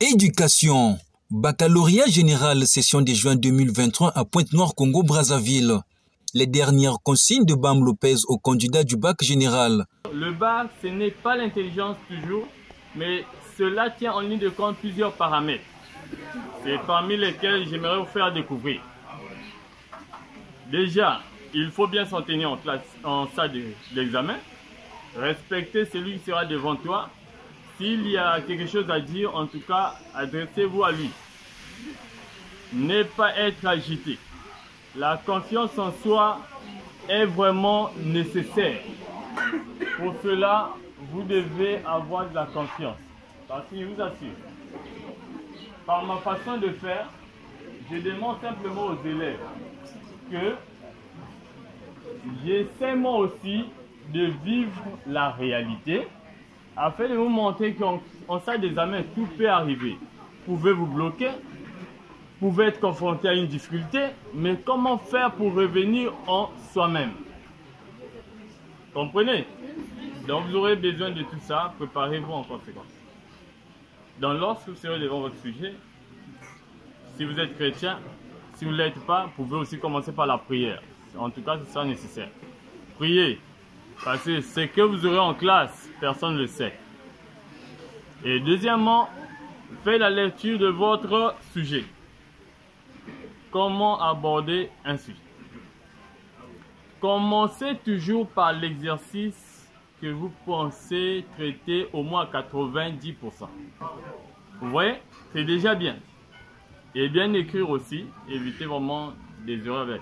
Éducation. Baccalauréat général session de juin 2023 à Pointe-Noire, Congo-Brazzaville. Les dernières consignes de Bam Lopez aux candidats du bac général. Le bac, ce n'est pas l'intelligence toujours, mais cela tient en ligne de compte plusieurs paramètres. C'est parmi lesquels j'aimerais vous faire découvrir. Déjà, il faut bien s'en tenir en salle d'examen. Respecter celui qui sera devant toi. S'il y a quelque chose à dire, en tout cas, adressez-vous à lui. Ne pas être agité. La confiance en soi est vraiment nécessaire. Pour cela, vous devez avoir de la confiance. Parce que je vous assure, par ma façon de faire, je demande simplement aux élèves que j'essaie moi aussi de vivre la réalité afin de vous montrer qu'en salle d'examen, tout peut arriver. Vous pouvez vous bloquer, vous pouvez être confronté à une difficulté, mais comment faire pour revenir en soi-même? Comprenez? Donc vous aurez besoin de tout ça, préparez-vous en conséquence. Donc lorsque vous serez devant votre sujet, si vous êtes chrétien, si vous ne l'êtes pas, vous pouvez aussi commencer par la prière. En tout cas, ce sera nécessaire. Priez, parce que ce que vous aurez en classe, personne ne le sait. Et deuxièmement, faites la lecture de votre sujet. Comment aborder un sujet? Commencez toujours par l'exercice que vous pensez traiter au moins à 90%. Vous voyez, c'est déjà bien. Et bien écrire aussi, évitez vraiment des erreurs avec.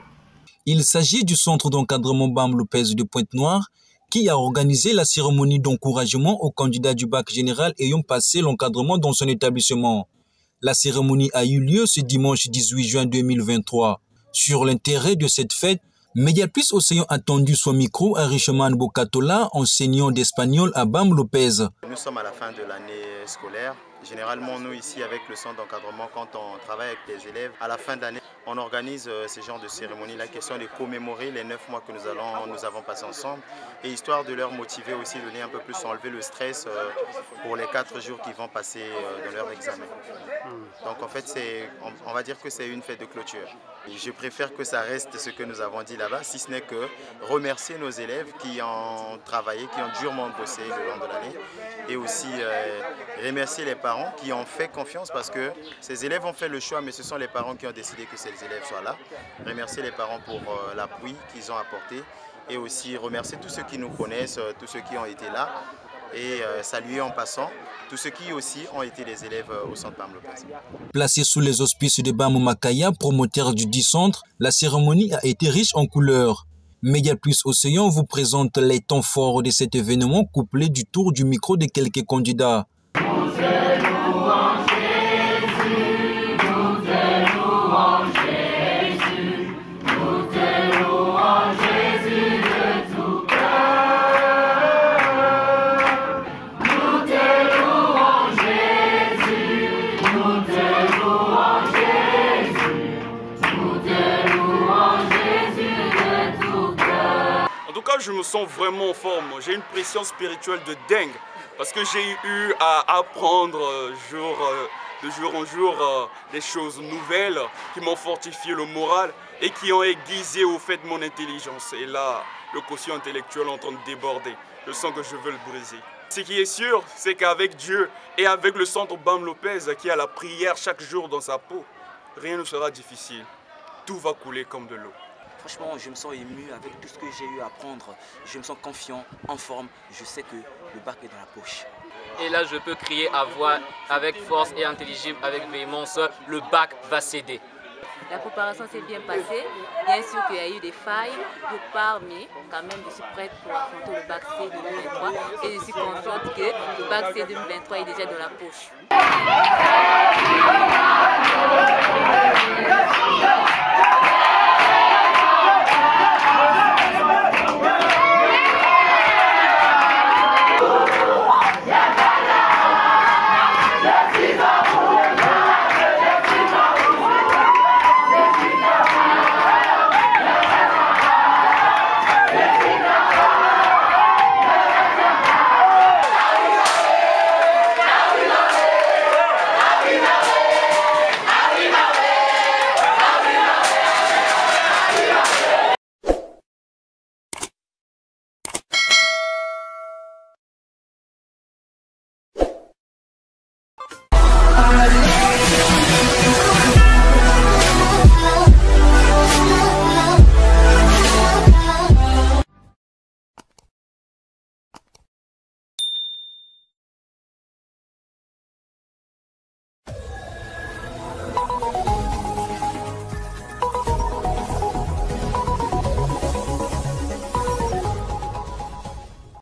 Il s'agit du centre d'encadrement Bam Lopez de Pointe-Noire qui a organisé la cérémonie d'encouragement aux candidats du bac général ayant passé l'encadrement dans son établissement. La cérémonie a eu lieu ce dimanche 18 juin 2023. Sur l'intérêt de cette fête, Mediaplus Océan a tendu son micro à Richman Bocatola, enseignant d'espagnol à Bam Lopez. Nous sommes à la fin de l'année scolaire. Généralement, nous ici, avec le centre d'encadrement, quand on travaille avec les élèves, à la fin d'année, on organise ce genre de cérémonie, la question de commémorer les 9 mois que nous avons passés ensemble, et histoire de leur motiver aussi, donner un peu plus, enlever le stress pour les 4 jours qu'ils vont passer dans leur examen. Donc en fait, on va dire que c'est une fête de clôture. Et je préfère que ça reste ce que nous avons dit là-bas, si ce n'est que remercier nos élèves qui ont travaillé, qui ont durement bossé le long de l'année, et aussi remercier les parents qui ont fait confiance parce que ces élèves ont fait le choix, mais ce sont les parents qui ont décidé que ces élèves soient là. Remercier les parents pour l'appui qu'ils ont apporté et aussi remercier tous ceux qui nous connaissent, tous ceux qui ont été là et saluer en passant tous ceux qui aussi ont été les élèves au centre Bam Lopez. Placée sous les auspices de Bam Makaya, promoteur du dit centre, la cérémonie a été riche en couleurs. Mediaplus Océan vous présente les temps forts de cet événement couplé du tour du micro de quelques candidats. Je me sens vraiment en forme. J'ai une pression spirituelle de dingue parce que j'ai eu à apprendre de jour en jour des choses nouvelles qui m'ont fortifié le moral et qui ont aiguisé au fait mon intelligence. Et là, le quotient intellectuel est en train de déborder. Je sens que je veux le briser. Ce qui est sûr, c'est qu'avec Dieu et avec le centre Bam Lopez qui a la prière chaque jour dans sa peau, rien ne sera difficile. Tout va couler comme de l'eau. Franchement, je me sens ému avec tout ce que j'ai eu à apprendre. Je me sens confiant, en forme. Je sais que le bac est dans la poche. Et là, je peux crier à voix avec force et intelligible, avec véhémence, le bac va céder. La préparation s'est bien passée. Bien sûr qu'il y a eu des failles de part, mais quand même, je suis prête pour affronter le bac C 2023. Et je suis consciente que le bac C 2023 est déjà dans la poche. my